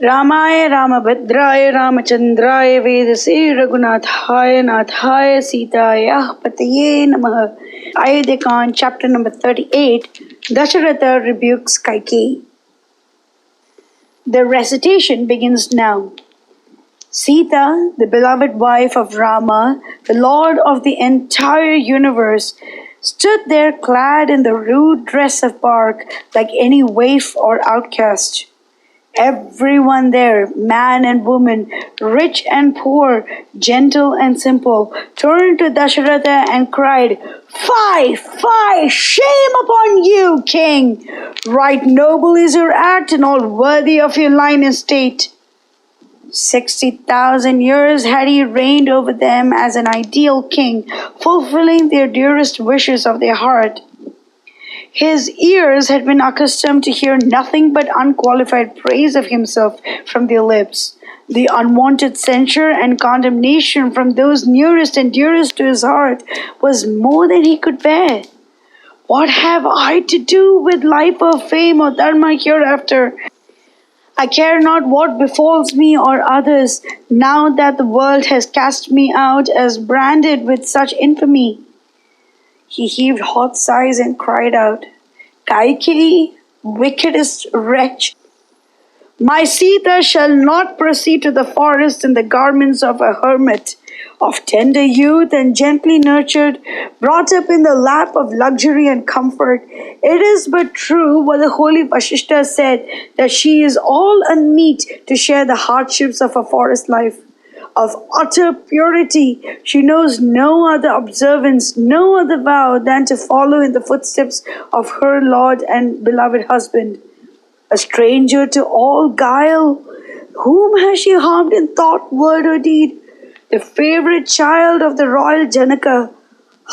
Ramaya Ramabhadraya Ramachandraya Vedase Raghunathaya Nathaya Sitaya Pataye Namaha. Ayodhya chapter number 38. Dasaratha rebukes Kaikeyi. The recitation begins now. Sita, the beloved wife of Rama, the lord of the entire universe, stood there clad in the rude dress of bark like any waif or outcast. Everyone there, man and woman, rich and poor, gentle and simple, turned to Dasaratha and cried, "Fie, fie, shame upon you, king! Right noble is your act and all worthy of your line and state." 60,000 years had he reigned over them as an ideal king, fulfilling their dearest wishes of their heart. His ears had been accustomed to hear nothing but unqualified praise of himself from their lips. The unwanted censure and condemnation from those nearest and dearest to his heart was more than he could bear. What have I to do with life or fame or dharma hereafter? I care not what befalls me or others, now that the world has cast me out as branded with such infamy. He heaved hot sighs and cried out, "Kaikeyi, wickedest wretch! My Sita shall not proceed to the forest in the garments of a hermit, of tender youth and gently nurtured, brought up in the lap of luxury and comfort. It is but true what the holy Vasishtha said, that she is all unmeet to share the hardships of a forest life. Of utter purity, she knows no other observance, no other vow than to follow in the footsteps of her lord and beloved husband. A stranger to all guile, whom has she harmed in thought, word, or deed? The favorite child of the royal Janaka.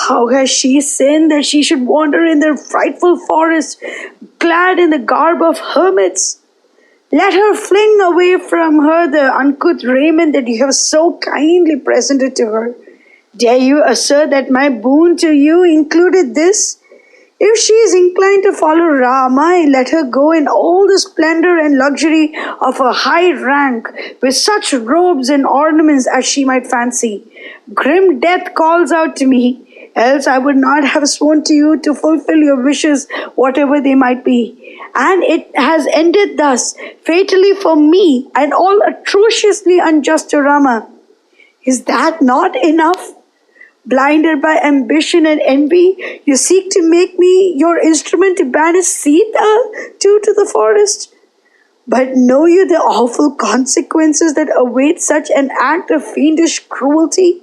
How has she sinned that she should wander in the frightful forest, clad in the garb of hermits? Let her fling away from her the uncouth raiment that you have so kindly presented to her. Dare you assert that my boon to you included this? If she is inclined to follow Rama, let her go in all the splendor and luxury of a high rank, with such robes and ornaments as she might fancy. Grim death calls out to me, else I would not have sworn to you to fulfill your wishes, whatever they might be. And it has ended thus, fatally for me, and all atrociously unjust to Rama. Is that not enough? Blinded by ambition and envy, you seek to make me your instrument to banish Sita too to the forest. But know you the awful consequences that await such an act of fiendish cruelty?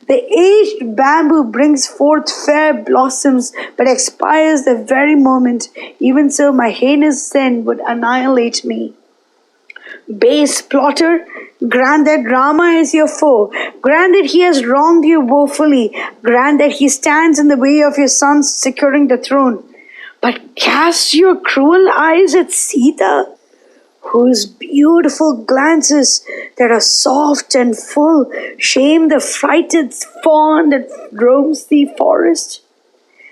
The aged bamboo brings forth fair blossoms, but expires the very moment. Even so, my heinous sin would annihilate me. Base plotter, grant that Rama is your foe. Grant that he has wronged you woefully. Grant that he stands in the way of your sons securing the throne. But cast your cruel eyes at Sita, whose beautiful glances that are soft and full shame the frighted fawn that roams the forest.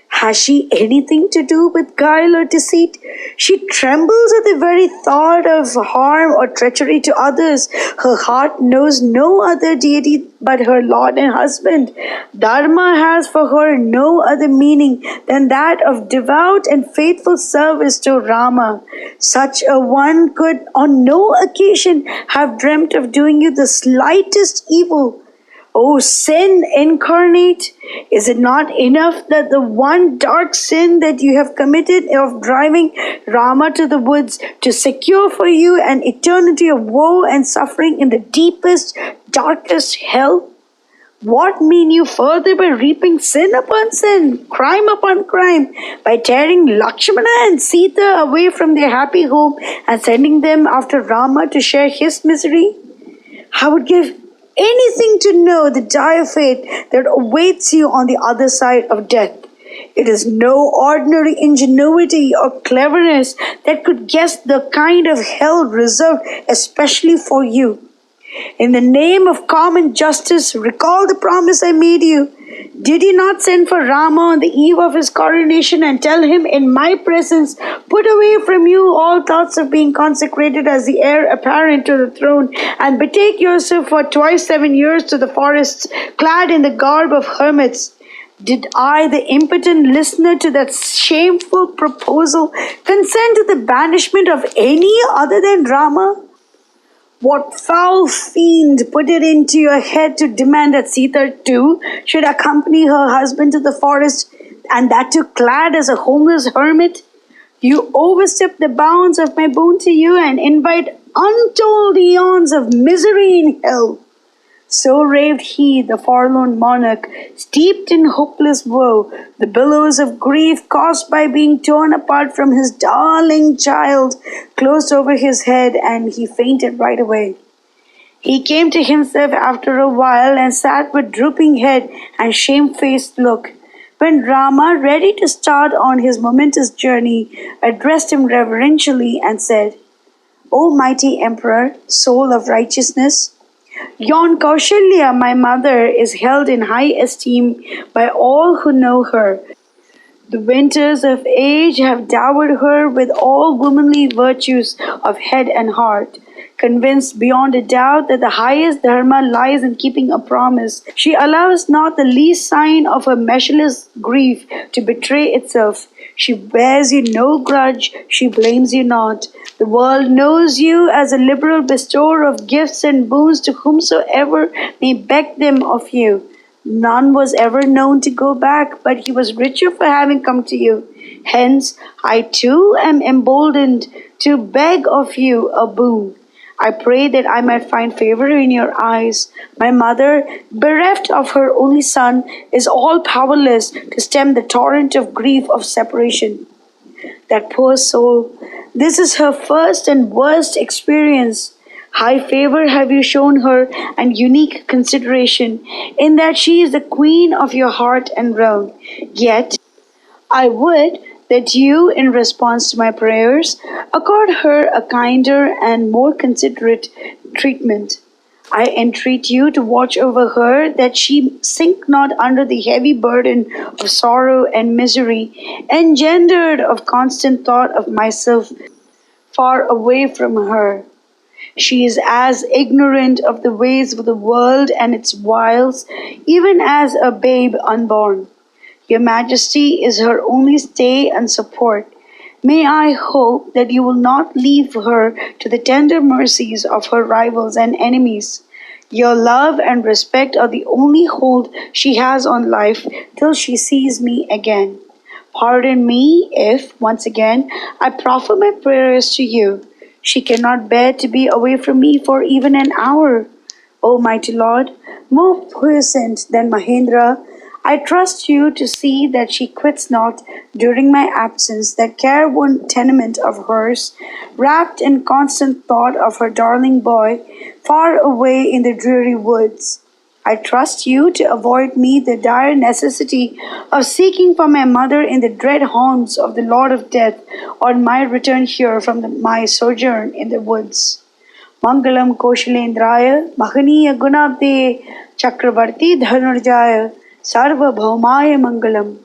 Has she anything to do with guile or deceit? She trembles at the very thought of harm or treachery to others. Her heart knows no other deity but her lord and husband. Dharma has for her no other meaning than that of devout and faithful service to Rama. Such a one could on no occasion have dreamt of doing you the slightest evil. O sin incarnate, is it not enough that the one dark sin that you have committed of driving Rama to the woods to secure for you an eternity of woe and suffering in the deepest, darkest hell? What mean you further by reaping sin upon sin, crime upon crime, by tearing Lakshmana and Sita away from their happy home and sending them after Rama to share his misery? I would give anything to know the dire fate that awaits you on the other side of death. It is no ordinary ingenuity or cleverness that could guess the kind of hell reserved especially for you. In the name of common justice, recall the promise I made you. Did he not send for Rama on the eve of his coronation and tell him in my presence, put away from you all thoughts of being consecrated as the heir apparent to the throne, and betake yourself for twice 7 years to the forests, clad in the garb of hermits? Did I, the impotent listener to that shameful proposal, consent to the banishment of any other than Rama? What foul fiend put it into your head to demand that Sita too should accompany her husband to the forest, and that too clad as a homeless hermit? You overstep the bounds of my boon to you and invite untold eons of misery in hell. So raved he, the forlorn monarch, steeped in hopeless woe, the billows of grief caused by being torn apart from his darling child closed over his head, and he fainted right away. He came to himself after a while and sat with drooping head and shamefaced look. When Rama, ready to start on his momentous journey, addressed him reverentially and said, O mighty emperor, soul of righteousness, yon Kaushalya, my mother, is held in high esteem by all who know her. The winters of age have dowered her with all womanly virtues of head and heart. Convinced beyond a doubt that the highest dharma lies in keeping a promise, she allows not the least sign of her measureless grief to betray itself. She bears you no grudge, she blames you not. The world knows you as a liberal bestower of gifts and boons to whomsoever may beg them of you. None was ever known to go back, but he was richer for having come to you. Hence, I too am emboldened to beg of you a boon. I pray that I might find favor in your eyes. My mother, bereft of her only son, is all powerless to stem the torrent of grief of separation. That poor soul, this is her first and worst experience. High favor have you shown her, and unique consideration, in that she is the queen of your heart and realm. Yet, I would that you, in response to my prayers, accord her a kinder and more considerate treatment. I entreat you to watch over her, that she sink not under the heavy burden of sorrow and misery, engendered of constant thought of myself far away from her. She is as ignorant of the ways of the world and its wiles, even as a babe unborn. Your Majesty is her only stay and support. May I hope that you will not leave her to the tender mercies of her rivals and enemies. Your love and respect are the only hold she has on life till she sees me again. Pardon me if, once again, I proffer my prayers to you. She cannot bear to be away from me for even an hour. O mighty Lord, more puissant than Mahendra, I trust you to see that she quits not, during my absence, that careworn tenement of hers, wrapped in constant thought of her darling boy, far away in the dreary woods. I trust you to avoid me the dire necessity of seeking for my mother in the dread haunts of the Lord of Death on my return here from my sojourn in the woods. Mangalam Kaushalendraya, Mahaniya Gunabde, Chakravarti Dhanurjaya, Sarva Bhaumaya Mangalam.